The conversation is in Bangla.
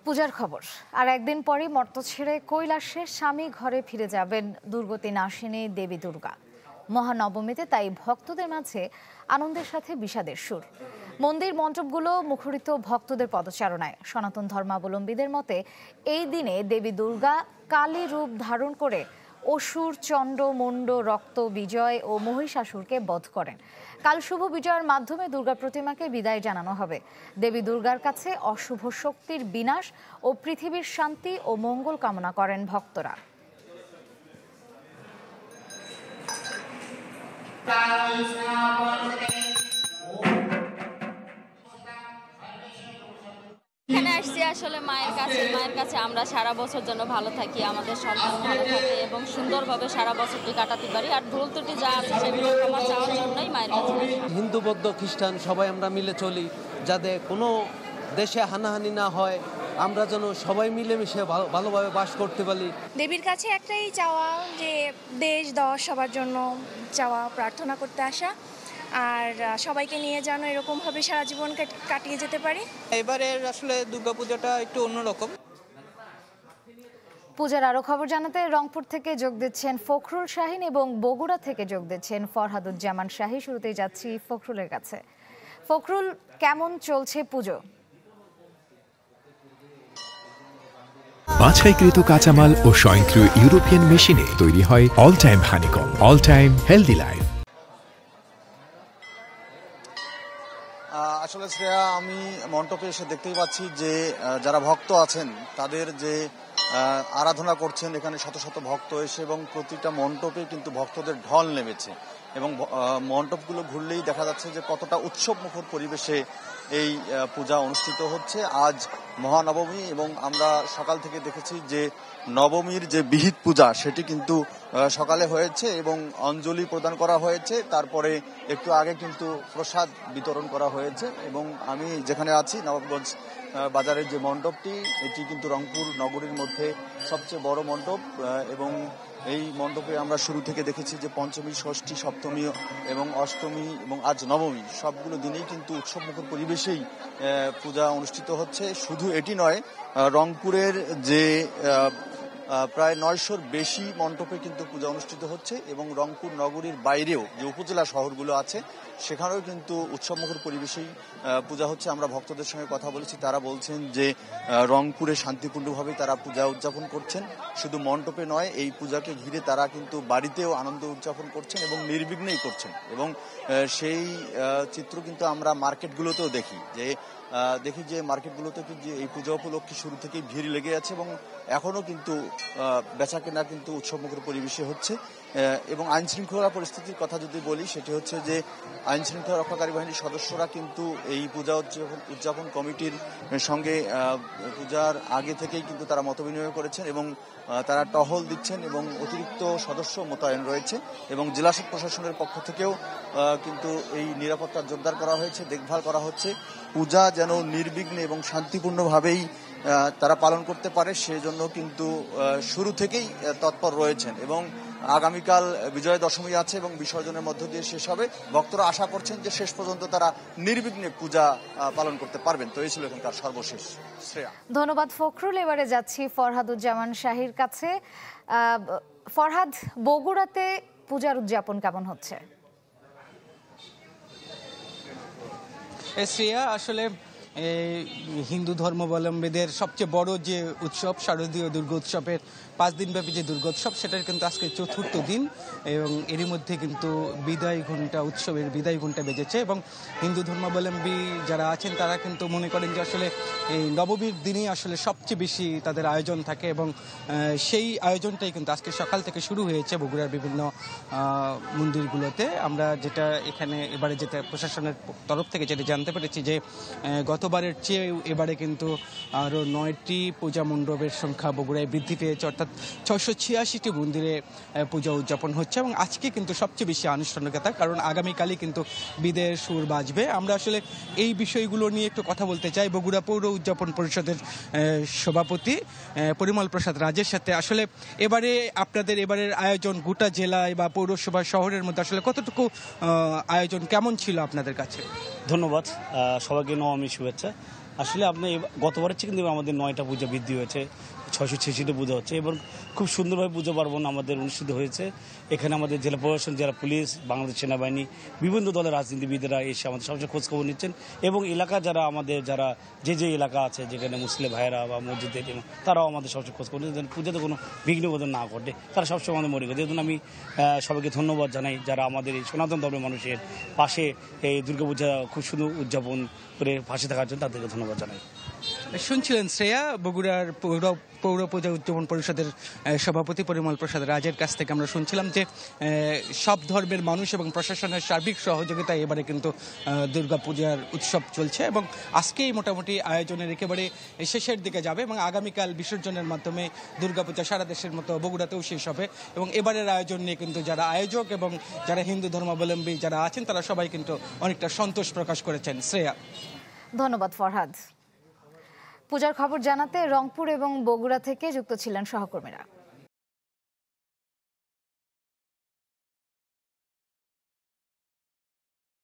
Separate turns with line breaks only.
পূজার খবর। আর একদিন পরে মর্ত ছেড়ে কৈলাসে স্বামী ঘরে ফিরে যাবেন দুর্গতি নাশিনী দেবী দুর্গা। মহানবমীতে তাই ভক্তদের মাঝে আনন্দের সাথে বিষাদের সুর। মন্দির মণ্ডপগুলো মুখরিত ভক্তদের পদচারণায়। সনাতন ধর্মাবলম্বীদের মতে এই দিনে দেবী দুর্গা কালী রূপ ধারণ করে অসুর, চণ্ড, মুণ্ড, রক্ত বিজয় ও মহিষাসুরকে বধ করেন। কাল শুভ বিজয়ের মাধ্যমে দুর্গা প্রতিমাকে বিদায় জানানো হবে। দেবী দুর্গার কাছে অশুভ শক্তির বিনাশ ও পৃথিবীর শান্তি ও মঙ্গল কামনা করেন ভক্তরা।
এখানে আসছি আসলে মায়ের কাছে আমরা সারা বছর জন্য ভালো থাকি, আমাদের সন্তান ভালো থাকে এবং সুন্দরভাবে সারা বছরটি কাটাতে পারি। আর ভুল ত্রুটি যা আছে সেগুলো ক্ষমা চাওয়ার জন্যই মায়ের কাছে।
হিন্দু, বৌদ্ধ, খ্রিস্টান সবাই আমরা মিলে চলি, যাতে কোনো দেশে হানাহানি না হয়, আমরা যেন সবাই মিলেমিশে ভালোভাবে বাস করতে পারি।
দেবীর কাছে একটাই চাওয়া, যে দেশ দশ সবার জন্য চাওয়া, প্রার্থনা করতে আসা, আর সবাইকে নিয়ে যেন এরকমভাবে সারা জীবন কাটিয়ে যেতে পারি।
এবারের আসলে দুর্গাপূজাটা একটু অন্যরকম।
পূজার আরো খবর জানাতে রংপুর থেকে যোগ দিচ্ছেন ফখরুল শাহিন এবং বগুড়া থেকে যোগ দিচ্ছেন ফরহাদুজ্জামান শাহী। শুরুতেই যাচ্ছি ফখরুলের কাছে। ফখরুল, কেমন চলছে পুজো?
বাছাইকৃত কাঁচামাল ও স্বয়ংক্রিয় ইউরোপিয়ান মেশিনে তৈরি হয় all time honeycomb, all time healthy life.
আসলে শ্রেয়া, আমি মণ্ডপে এসে দেখতেই পাচ্ছি যে যারা ভক্ত আছেন তাদের যে আরাধনা করছেন, এখানে শত শত ভক্ত এসে, এবং প্রতিটা মণ্ডপে কিন্তু ভক্তদের ঢল নেমেছে এবং মণ্ডপগুলো ঘুরলেই দেখা যাচ্ছে যে কতটা উৎসবমুখর পরিবেশে এই পূজা অনুষ্ঠিত হচ্ছে। আজ মহানবমী এবং আমরা সকাল থেকে দেখেছি যে নবমীর যে বিহিত পূজা সেটি কিন্তু সকালে হয়েছে এবং অঞ্জলি প্রদান করা হয়েছে। তারপরে একটু আগে কিন্তু প্রসাদ বিতরণ করা হয়েছে এবং আমি যেখানে আছি নবাবগঞ্জ বাজারের যে মণ্ডপটি, এটি কিন্তু রংপুর নগরীর মধ্যে সবচেয়ে বড় মণ্ডপ এবং এই মণ্ডপে আমরা শুরু থেকে দেখেছি যে পঞ্চমী, ষষ্ঠী, সপ্তমী এবং অষ্টমী এবং আজ নবমী সবগুলো দিনেই কিন্তু উৎসবমুখর পরিবেশেই পূজা অনুষ্ঠিত হচ্ছে। শুধু এটি নয়, রংপুরের যে প্রায় 900-র বেশি মণ্ডপে কিন্তু পূজা অনুষ্ঠিত হচ্ছে এবং রংপুর নগরীর বাইরেও যে উপজেলা শহরগুলো আছে সেখানেও কিন্তু উৎসবমুখর পরিবেশেই পূজা হচ্ছে। আমরা ভক্তদের সঙ্গে কথা বলেছি, তারা বলছেন যে রংপুরে শান্তিপূর্ণভাবে তারা পূজা উদযাপন করছেন। শুধু মণ্ডপে নয়, এই পূজাকে ঘিরে তারা কিন্তু বাড়িতেও আনন্দ উদযাপন করছেন এবং নির্বিঘ্নেই করছেন। এবং সেই চিত্র কিন্তু আমরা মার্কেটগুলোতেও দেখি যে মার্কেটগুলোতে কিন্তু এই পূজা উপলক্ষে শুরু থেকেই ভিড় লেগে আছে এবং এখনও কিন্তু বেচা কেনা কিন্তু উৎসবমুখর পরিবেশে হচ্ছে। এবং আইন শৃঙ্খলা পরিস্থিতির কথা যদি বলি, সেটি হচ্ছে যে আইন শৃঙ্খলা রক্ষাকারী বাহিনীর সদস্যরা কিন্তু এই পূজা উদযাপন কমিটির সঙ্গে পূজার আগে থেকেই কিন্তু তারা মতবিনিময় করেছেন এবং তারা টহল দিচ্ছেন এবং অতিরিক্ত সদস্য মোতায়েন রয়েছে এবং জেলা প্রশাসনের পক্ষ থেকেও কিন্তু এই নিরাপত্তা জোরদার করা হয়েছে, দেখভাল করা হচ্ছে। পূজা যেন নির্বিঘ্নে এবং শান্তিপূর্ণভাবেই তারা পালন করতে পারে সেজন্য কিন্তু শুরু থেকেই তৎপর রয়েছেন এবং আগামীকাল বিজয়া দশমী আছে এবং বিসর্জনের মধ্য দিয়ে শেষ হবে। ভক্তরা আশা করছেন যে শেষ পর্যন্ত তারা নির্বিঘ্নে পূজা পালন করতে পারবেন। তো এই ছিল এখানকার সর্বশেষ। শ্রেয়া,
ধন্যবাদ ফখরুল। এবারে যাচ্ছি ফরহাদুজ্জামান শাহীর কাছে। ফরহাদ, বগুড়াতে পূজার উদযাপন কেমন হচ্ছে?
শ্রেয়া, আসলে হিন্দু ধর্মাবলম্বীদের সবচেয়ে বড় যে উৎসব শারদীয় দুর্গোৎসবের 5 দিনব্যাপী যে দুর্গোৎসব, সেটার কিন্তু আজকে 4র্থ দিন এবং এরই মধ্যে কিন্তু উৎসবের বিদায় ঘণ্টা বেজেছে এবং হিন্দু ধর্মাবলম্বী যারা আছেন তারা কিন্তু মনে করেন যে আসলে এই নবমীর দিনই আসলে সবচেয়ে বেশি তাদের আয়োজন থাকে এবং সেই আয়োজনটাই কিন্তু আজকে সকাল থেকে শুরু হয়েছে বগুড়ার বিভিন্ন মন্দিরগুলোতে। আমরা যেটা এবারে যেটা প্রশাসনের তরফ থেকে যেটা জানতে পেরেছি যে গতবারের চেয়ে এবারে কিন্তু আরও 9টি পূজা মণ্ডপের সংখ্যা বগুড়ায় বৃদ্ধি পেয়েছে, অর্থাৎ 686টি মন্দিরে পূজা উদযাপন হচ্ছে এবং আজকে কিন্তু সবচেয়ে বেশি আনুষ্ঠানিকতা, কারণ আগামীকালই কিন্তু বিদের সুর বাজবে। আমরা আসলে এই বিষয়গুলো নিয়ে একটু কথা বলতে চাই বগুড়া পৌর উদযাপন পরিষদের সভাপতি পরিমল প্রসাদ রাজের সাথে। আসলে আপনাদের এবারের আয়োজন গোটা জেলায় বা পৌরসভা শহরের মধ্যে আসলে কতটুকু আয়োজন কেমন ছিল আপনাদের কাছে?
ধন্যবাদ, সবাইকে নবমী শুভেচ্ছা। আসলে আপনার গতবারের চেয়ে কিন্তু আমাদের 9টা পূজা বৃদ্ধি হয়েছে, 666টা পূজা হচ্ছে এবং খুব সুন্দরভাবে পুজো পার্বণ আমাদের অনুষ্ঠিত হয়েছে। এখানে আমাদের জেলা প্রশাসন, জেলা পুলিশ, বাংলাদেশ সেনাবাহিনী, বিভিন্ন দলের রাজনীতিবিদরা এসে আমাদের সবসময় খোঁজখবর নিচ্ছেন এবং এলাকা যারা আমাদের যে এলাকা আছে যেখানে মুসলিম ভাইয়েরা বা মসজিদের তারাও আমাদের সবসময় খোঁজখবর নিচ্ছেন পুজোতে কোনো বিঘ্নবোধন না ঘটে, তারা সবসময় আমাদের মনে করে। এই জন্য আমি সবাইকে ধন্যবাদ জানাই যারা আমাদের এই সনাতন ধর্মের মানুষের পাশে এই দুর্গাপূজা খুব সুন্দর উদযাপন করে পাশে থাকার জন্য তাদেরকে ধন্যবাদ জানাই।
শুনছিলেন শ্রেয়া, বগুড়ার পৌর পূজা উদযাপন পরিষদের সভাপতি পরিমল প্রসাদ রাজের কাছ থেকে আমরা শুনছিলাম যে সব ধর্মের মানুষ এবং প্রশাসনের সার্বিক সহযোগিতায় এবারে কিন্তু দুর্গাপূজার উৎসব চলছে এবং আজকেই মোটামুটি আয়োজনের একেবারে শেষের দিকে যাবে এবং আগামীকাল বিসর্জনের মাধ্যমে দুর্গাপূজা সারা দেশের মতো বগুড়াতেও শেষ হবে এবং এবারের আয়োজন নিয়ে কিন্তু যারা আয়োজক এবং যারা হিন্দু ধর্মাবলম্বী যারা আছেন তারা সবাই কিন্তু অনেকটা সন্তোষ প্রকাশ করেছেন। শ্রেয়া,
ধন্যবাদ ফরহাদ। পূজার খবর জানাতে রংপুর এবং বগুড়া থেকে যুক্ত ছিলেন সহকর্মীরা।